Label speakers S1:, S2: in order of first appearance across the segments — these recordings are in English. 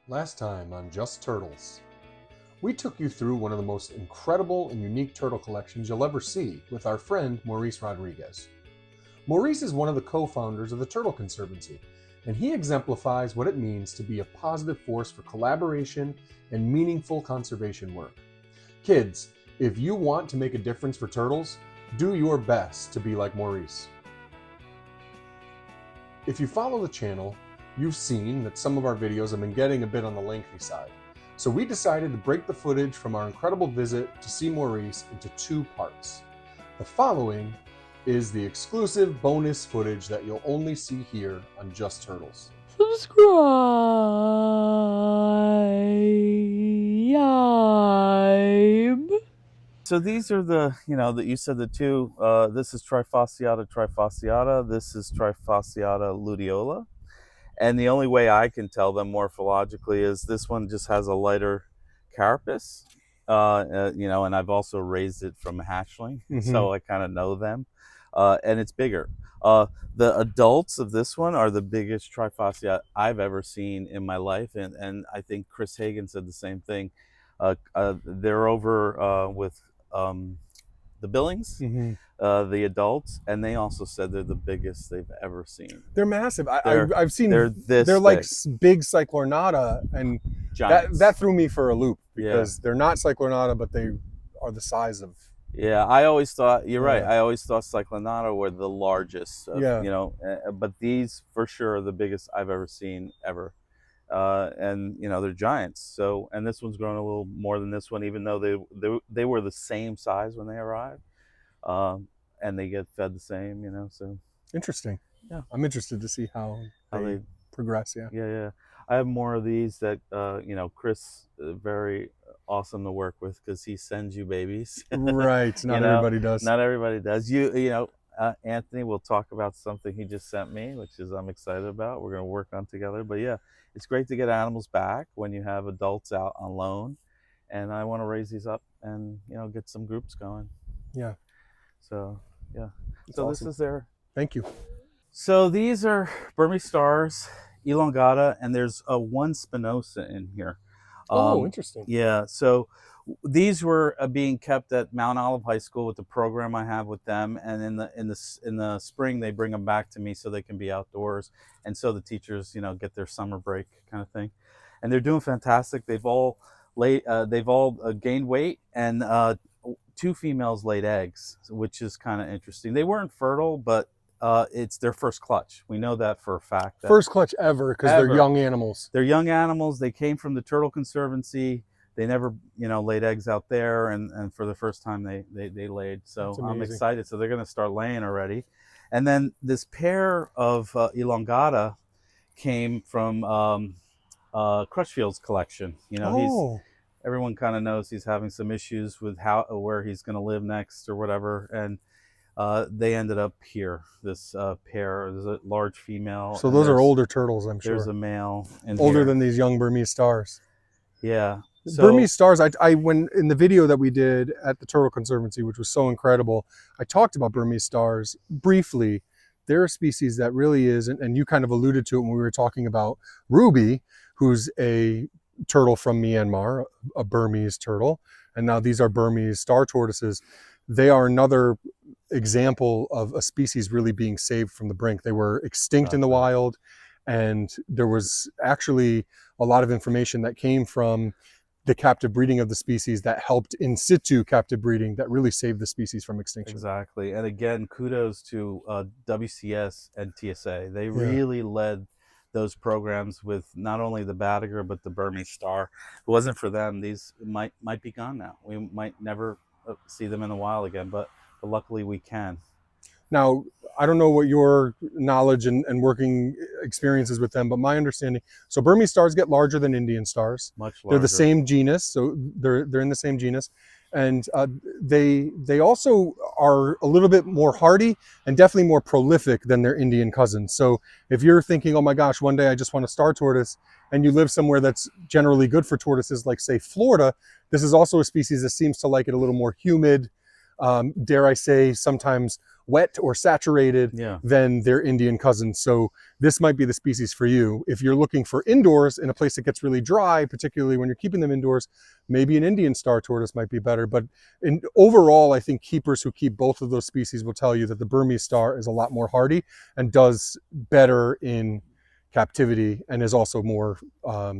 S1: Last time on Just Turtles, we took you through one of the most incredible and unique turtle collections you'll ever see with our friend Maurice Rodriguez. Maurice is one of the co-founders of the Turtle Conservancy, and he exemplifies what it means to be a positive force for collaboration and meaningful conservation work. Kids, if you want to make a difference for turtles, do your best to be like Maurice. If you follow the channel, you've seen that some of our videos have been getting a bit on the lengthy side. So we decided to break the footage from our incredible visit to see Maurice into two parts. The following is the exclusive bonus footage that you'll only see here on Just Turtles.
S2: Subscribe.
S3: So these are the, that you said the two, this is Trifasciata trifasciata, this is Trifasciata luteola. And the only way I can tell them morphologically is this one just has a lighter carapace, and I've also raised it from a hatchling, so I kind of know them, and it's bigger. The adults of this one are the biggest Trifasciata I've ever seen in my life, and I think Chris Hagen said the same thing. They're over with the Billings, the adults, and they also said they're the biggest they've ever seen.
S4: They're massive. I've seen they're like big Cyclornata, and that threw me for a loop because they're not Cyclornata, but they are the size of.
S3: Yeah, I always thought you're right. I always thought Cyclornata were the largest. But these for sure are the biggest I've ever seen ever. And they're giants. So, and this one's grown a little more than this one, even though they were the same size when they arrived, and they get fed the same. So
S4: interesting.
S3: Yeah,
S4: I'm interested to see how they progress.
S3: Yeah. I have more of these that Chris, very awesome to work with because he sends you babies.
S4: Right. Not everybody does.
S3: Not everybody does. Anthony will talk about something he just sent me, which is I'm excited about. We're going to work on together. But yeah, it's great to get animals back when you have adults out on loan, and I want to raise these up and get some groups going.
S4: Yeah.
S3: So yeah.
S4: That's
S3: so
S4: awesome.
S3: This is their.
S4: Thank you.
S3: So these are Burmese stars, elongata, and there's one spinosa in here.
S4: Interesting.
S3: Yeah. So these were being kept at Mount Olive High School with the program I have with them, and in the spring they bring them back to me so they can be outdoors, and so the teachers get their summer break kind of thing, and they're doing fantastic. They've all gained weight, and two females laid eggs, which is kind of interesting. They weren't fertile, but it's their first clutch. We know that for a fact.
S4: First clutch ever because they're young animals.
S3: They're young animals. They came from the Turtle Conservancy. They never, laid eggs out there, and for the first time they laid. So I'm excited. So they're going to start laying already. And then this pair of elongata came from Crutchfield's collection. Everyone kind of knows he's having some issues with where he's going to live next or whatever, and they ended up here. This pair, there's a large female.
S4: So those are older turtles, I'm sure.
S3: There's a male.
S4: Older than these young Burmese stars.
S3: Yeah.
S4: So, Burmese stars, when in the video that we did at the Turtle Conservancy, which was so incredible, I talked about Burmese stars briefly. They're a species that really is, and you kind of alluded to it when we were talking about Ruby, who's a turtle from Myanmar, a Burmese turtle, and now these are Burmese star tortoises. They are another example of a species really being saved from the brink. They were extinct in the wild, and there was actually a lot of information that came from the captive breeding of the species that helped in situ captive breeding that really saved the species from extinction.
S3: Exactly. And again, kudos to WCS and TSA. They really led those programs with not only the Badager, but the Burmese star. If it wasn't for them, these might be gone now. We might never see them in the wild again, but luckily we can.
S4: Now, I don't know what your knowledge and working experiences with them, but my understanding, so Burmese stars get larger than Indian stars.
S3: Much larger.
S4: They're the same genus, so they're in the same genus. And they also are a little bit more hardy and definitely more prolific than their Indian cousins. So if you're thinking, oh my gosh, one day I just want a star tortoise, and you live somewhere that's generally good for tortoises, like say Florida, this is also a species that seems to like it a little more humid, dare I say, sometimes wet or saturated
S3: Yeah.
S4: than their Indian cousins. So this might be the species for you. If you're looking for indoors in a place that gets really dry, particularly when you're keeping them indoors, maybe an Indian star tortoise might be better. But overall, I think keepers who keep both of those species will tell you that the Burmese star is a lot more hardy and does better in captivity and is also more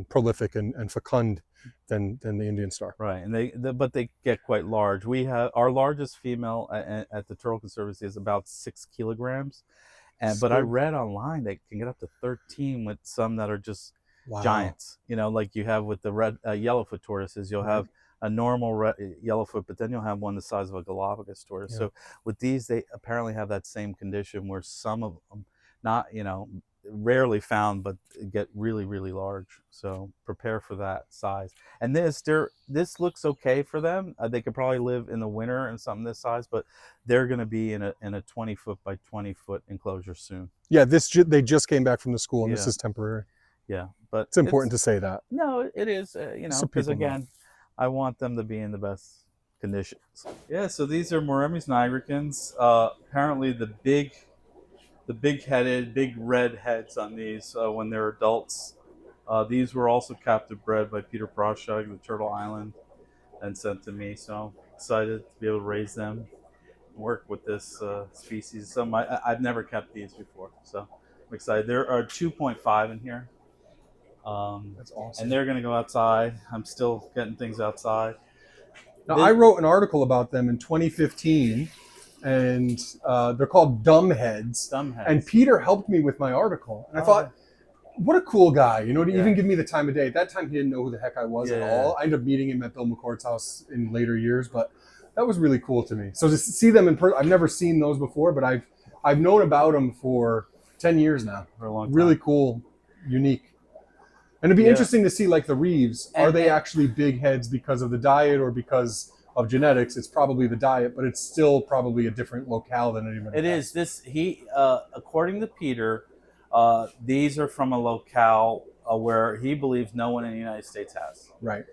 S4: prolific and fecund than the Indian star.
S3: Right, and but they get quite large. We have our largest female at the Turtle Conservancy is about 6 kilograms, but I read online they can get up to 13 with some that are just giants. You know, like you have with the red yellowfoot tortoises, you'll have a normal yellowfoot, but then you'll have one the size of a Galapagos tortoise. So with these, they apparently have that same condition where some of them, not rarely found, but get really, really large. So prepare for that size. And this looks okay for them. They could probably live in the winter in something this size, but they're going to be in a 20-foot by 20-foot enclosure soon.
S4: Yeah, they just came back from the school, and this is temporary.
S3: Yeah, but
S4: it's important to say that.
S3: No, it is. Because again, I want them to be in the best conditions. Yeah. So these are Moremy's nigricans. Apparently, the big-headed, big red heads on these when they're adults. These were also captive bred by Peter Proschag, the Turtle Island, and sent to me. So I'm excited to be able to raise them, work with this species. I've never kept these before, so I'm excited. There are 2.5 in here.
S4: That's awesome.
S3: And they're going to go outside. I'm still getting things outside.
S4: Now, I wrote an article about them in 2015. And they're called Dumbheads. And Peter helped me with my article. And I thought, what a cool guy, to even give me the time of day. At that time, he didn't know who the heck I was at all. I ended up meeting him at Bill McCord's house in later years, but that was really cool to me. So to see them in person, I've never seen those before, but I've known about them for 10 years now.
S3: For a long time.
S4: Really cool, unique. And it'd be interesting to see, like the Reeves, are they actually big heads because of the diet or because of genetics? It's probably the diet, but it's still probably a different locale than anyone.
S3: It is. According to Peter, these are from a locale where he believes no one in the United States has.
S4: Right.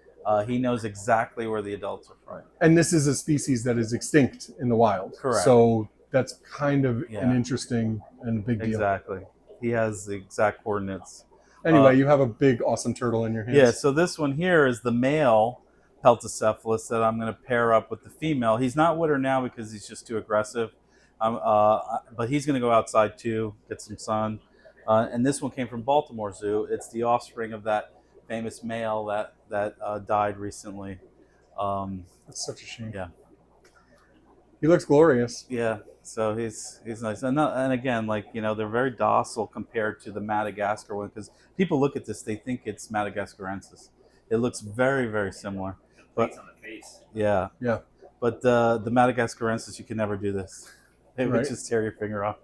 S3: He knows exactly where the adults are from.
S4: And this is a species that is extinct in the wild.
S3: Correct.
S4: So that's kind of an interesting and big deal.
S3: Exactly. He has the exact coordinates.
S4: Anyway, you have a big, awesome turtle in your hands.
S3: Yeah. So this one here is the male Peltocephalus that I'm going to pair up with the female. He's not with her now because he's just too aggressive. But he's going to go outside too, get some sun. And this one came from Baltimore Zoo. It's the offspring of that famous male that died recently.
S4: That's such a shame.
S3: Yeah.
S4: He looks glorious.
S3: Yeah. So he's nice. And again, they're very docile compared to the Madagascar one, because people look at this, they think it's Madagascarensis. It looks very, very similar. But on the face. Yeah.
S4: Yeah.
S3: But the Madagascarensis, you can never do this. It would just tear your finger off.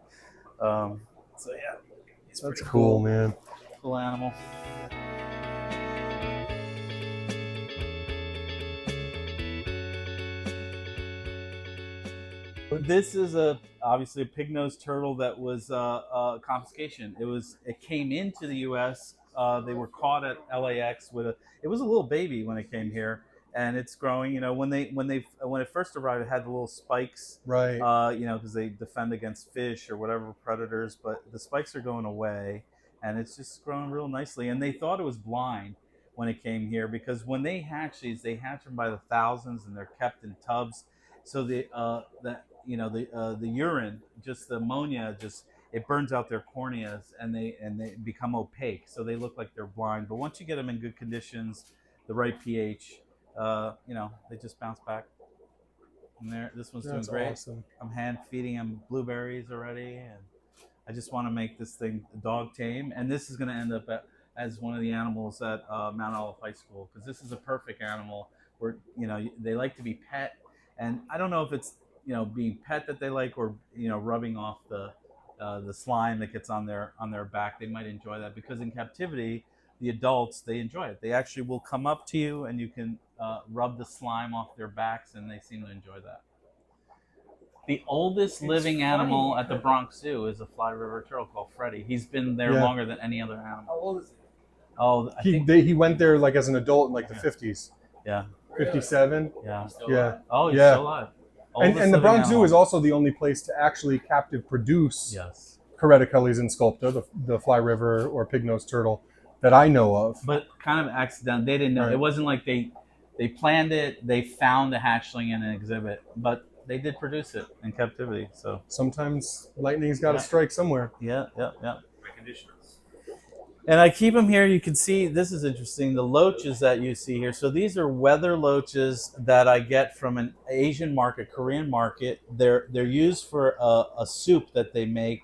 S3: So yeah.
S4: That's cool, man.
S3: Cool animal. This is obviously a pig-nosed turtle that was confiscation. It came into the U.S. They were caught at LAX it was a little baby when it came here, and it's growing. When it first arrived, it had the little spikes,
S4: right?
S3: Because they defend against fish or whatever predators. But the spikes are going away, and it's just growing real nicely. And they thought it was blind when it came here, because when they hatch these, they hatch them by the thousands, and they're kept in tubs. So the urine, just the ammonia, it burns out their corneas, and they become opaque. So they look like they're blind. But once you get them in good conditions, the right pH, they just bounce back. And this one's doing great.
S4: Awesome. I'm
S3: hand feeding him blueberries already, and I just want to make this thing dog tame. And this is going to end up as one of the animals at Mount Olive High School, because this is a perfect animal where they like to be pet. And I don't know if it's being pet that they like, or rubbing off the slime that gets on their back. They might enjoy that, because in captivity, the adults, they enjoy it. They actually will come up to you, and you can rub the slime off their backs, and they seem to enjoy that. The oldest living animal at the Bronx Zoo is a Fly River turtle called Freddie. He's been there longer than any other animal.
S2: How old is he?
S3: Oh,
S4: he went there as an adult in the 50s.
S3: Yeah.
S4: 57.
S3: Yeah.
S2: Still alive?
S3: Oh, he's
S4: Yeah.
S3: still alive.
S4: And the Bronx Zoo is also the only place to actually captive produce
S3: yes,
S4: Coreticeles and Sculpta, the Fly River or Pig-nosed turtle, that I know of.
S2: But kind of accidental. They didn't know.
S4: Right.
S2: It wasn't like they planned it. They found the hatchling in an exhibit, but they did produce it in captivity. So
S4: Sometimes lightning's got to strike somewhere.
S2: yeah. And I keep them here. You can see, this is interesting, the loaches that you see here. So these are weather loaches that I get from an Asian market, Korean market. They're used for a soup that they make.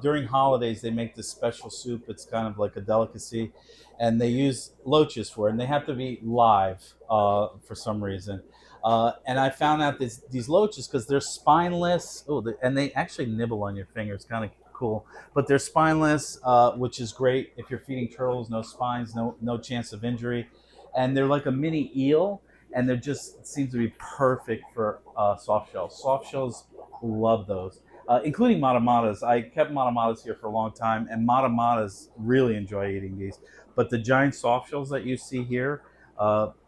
S2: During holidays, they make this special soup. It's kind of like a delicacy. And they use loaches for it. And they have to be live for some reason. And I found out these loaches, because they're spineless. And they actually nibble on your fingers, kind of cool. But they're spineless, which is great if you're feeding turtles. No spines, no chance of injury. And they're like a mini eel. And they're just, it seems to be perfect for soft shells. Soft shells love those. Including matamatas. I kept matamatas here for a long time, and matamatas really enjoy eating these. But the giant soft shells that you see here,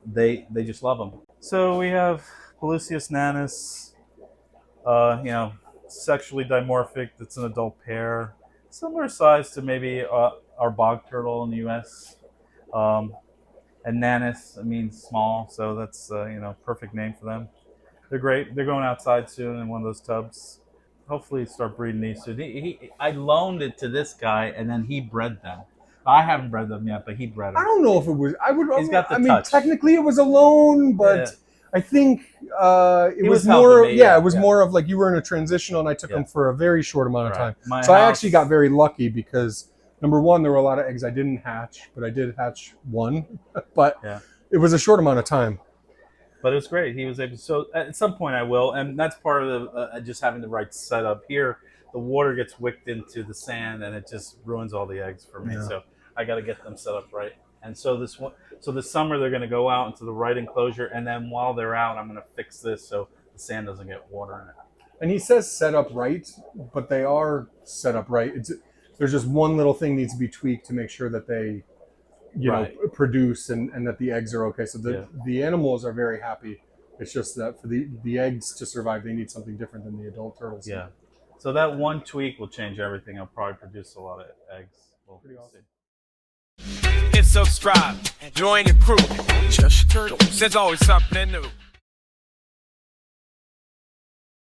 S2: they just love them. So we have Pelusius nanus, sexually dimorphic. It's an adult pair, similar size to maybe our bog turtle in the U.S. And nanus, means small, so that's perfect name for them. They're great. They're going outside soon in one of those tubs. Hopefully start breeding these soon. I loaned it to this guy, and then he bred them. I haven't bred them yet, but he bred them.
S4: I don't know if it was.
S2: He's got the
S4: I mean,
S2: touch.
S4: technically it was a loan, but
S2: Yeah.
S4: I think it
S2: He
S4: was
S2: was
S4: more.
S2: helping me,
S4: It was more of like you were in a transitional, and I took
S2: Yeah.
S4: them for a very short amount of time.
S2: My
S4: So I
S2: house-
S4: actually got very lucky because number one, there were a lot of eggs I didn't hatch, but I did hatch one. But
S2: Yeah.
S4: it was a short amount of time.
S2: But it was great. He was able to. So at some point I will, and that's part of the just having the right setup here. The water gets wicked into the sand, and it just ruins all the eggs for me.
S4: Yeah.
S2: So I got to get them set up right. And so this summer they're going to go out into the right enclosure, and then while they're out, I'm going to fix this so the sand doesn't get water in it.
S4: And he says set up right, but they are set up right. There's just one little thing needs to be tweaked to make sure that they,
S2: Right.
S4: produce and that the eggs are okay. So the animals are very happy. It's just that for the eggs to survive, they need something different than the adult turtles.
S2: Yeah. So that one tweak will change everything. I'll probably produce a lot of eggs. We'll
S4: Pretty awesome.
S2: see.
S5: Hit subscribe, join the crew. Just Turtles. There's always something new.